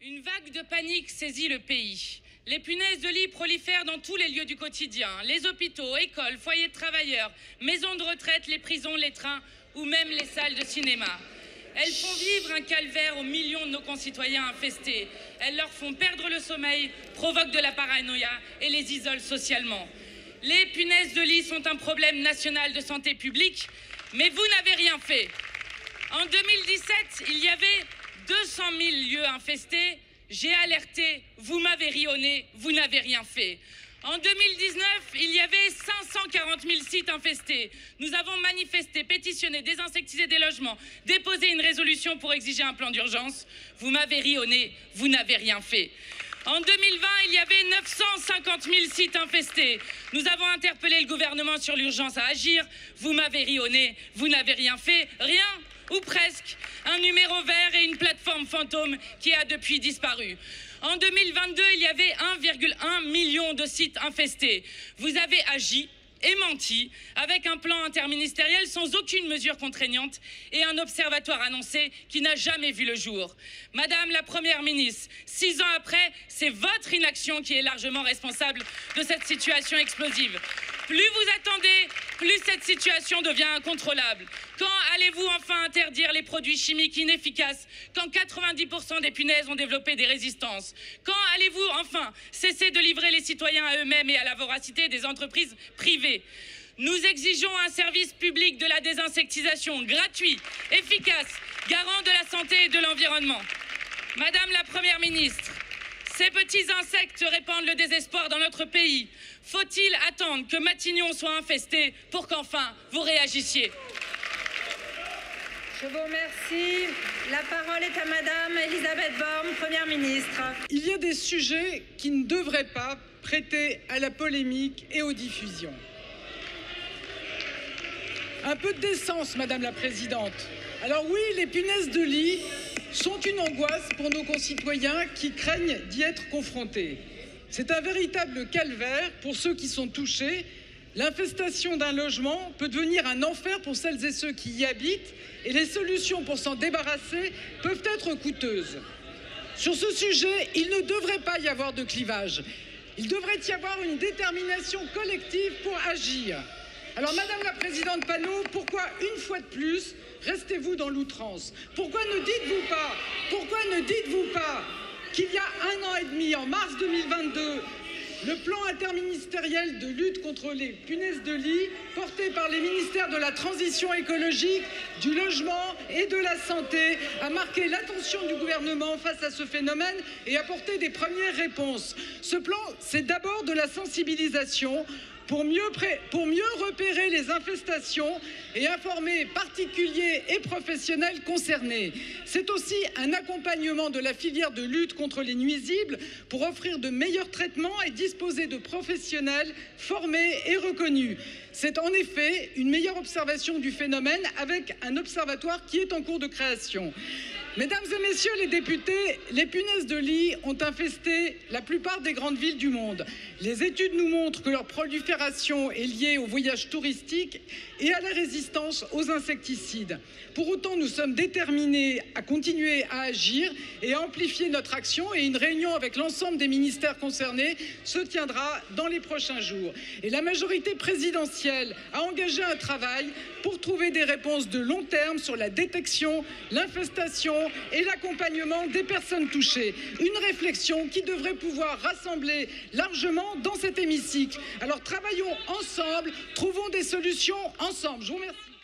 Une vague de panique saisit le pays. Les punaises de lit prolifèrent dans tous les lieux du quotidien. Les hôpitaux, écoles, foyers de travailleurs, maisons de retraite, les prisons, les trains ou même les salles de cinéma. Elles font vivre un calvaire aux millions de nos concitoyens infestés. Elles leur font perdre le sommeil, provoquent de la paranoïa et les isolent socialement. Les punaises de lit sont un problème national de santé publique, mais vous n'avez rien fait. En 2017, il y avait 200 000 lieux infestés. J'ai alerté, vous m'avez ri au nez, vous n'avez rien fait. En 2019, il y avait 540 000 sites infestés. Nous avons manifesté, pétitionné, désinsectisé des logements, déposé une résolution pour exiger un plan d'urgence. Vous m'avez ri au nez, vous n'avez rien fait. En 2020, il y avait 950 000 sites infestés. Nous avons interpellé le gouvernement sur l'urgence à agir. Vous m'avez ri au nez, vous n'avez rien fait. Rien ou presque. Un numéro vert et une plateforme fantôme qui a depuis disparu. En 2022, il y avait 1,1 million de sites infestés. Vous avez agi et menti avec un plan interministériel sans aucune mesure contraignante et un observatoire annoncé qui n'a jamais vu le jour. Madame la Première ministre, 6 ans après, c'est votre inaction qui est largement responsable de cette situation explosive. Plus vous attendez, plus cette situation devient incontrôlable. Quand allez-vous enfin interdire les produits chimiques inefficaces quand 90% des punaises ont développé des résistances? Quand allez-vous enfin cesser de livrer les citoyens à eux-mêmes et à la voracité des entreprises privées? Nous exigeons un service public de la désinsectisation gratuit, efficace, garant de la santé et de l'environnement. Madame la Première ministre, ces petits insectes répandent le désespoir dans notre pays. Faut-il attendre que Matignon soit infesté pour qu'enfin vous réagissiez? Je vous remercie. La parole est à Madame Elisabeth Borne, Première ministre. Il y a des sujets qui ne devraient pas prêter à la polémique et aux diffusions. Un peu de décence, Madame la Présidente. Alors oui, les punaises de lit sont une angoisse pour nos concitoyens qui craignent d'y être confrontés. C'est un véritable calvaire pour ceux qui sont touchés. L'infestation d'un logement peut devenir un enfer pour celles et ceux qui y habitent et les solutions pour s'en débarrasser peuvent être coûteuses. Sur ce sujet, il ne devrait pas y avoir de clivage. Il devrait y avoir une détermination collective pour agir. Alors, Madame la Présidente Panot, pourquoi une fois de plus restez-vous dans l'outrance? Pourquoi ne dites-vous pas qu'il y a 1 an et demi, en mars 2022, le plan interministériel de lutte contre les punaises de lit, porté par les ministères de la Transition écologique, du logement et de la santé, a marqué l'attention du gouvernement face à ce phénomène et apporté des premières réponses. Ce plan, c'est d'abord de la sensibilisation pour mieux repérer les infestations et informer particuliers et professionnels concernés. C'est aussi un accompagnement de la filière de lutte contre les nuisibles pour offrir de meilleurs traitements et disposer de professionnels formés et reconnus. C'est en effet une meilleure observation du phénomène avec un observatoire qui est en cours de création. Mesdames et messieurs les députés, les punaises de lit ont infesté la plupart des grandes villes du monde. Les études nous montrent que leur prolifération est liée au voyage touristique et à la résistance aux insecticides. Pour autant, nous sommes déterminés à continuer à agir et à amplifier notre action et une réunion avec l'ensemble des ministères concernés se tiendra dans les prochains jours. Et la majorité présidentielle a engagé un travail pour trouver des réponses de long terme sur la détection, l'infestation et l'accompagnement des personnes touchées. Une réflexion qui devrait pouvoir rassembler largement dans cet hémicycle. Alors travaillons ensemble, trouvons des solutions ensemble. Je vous remercie.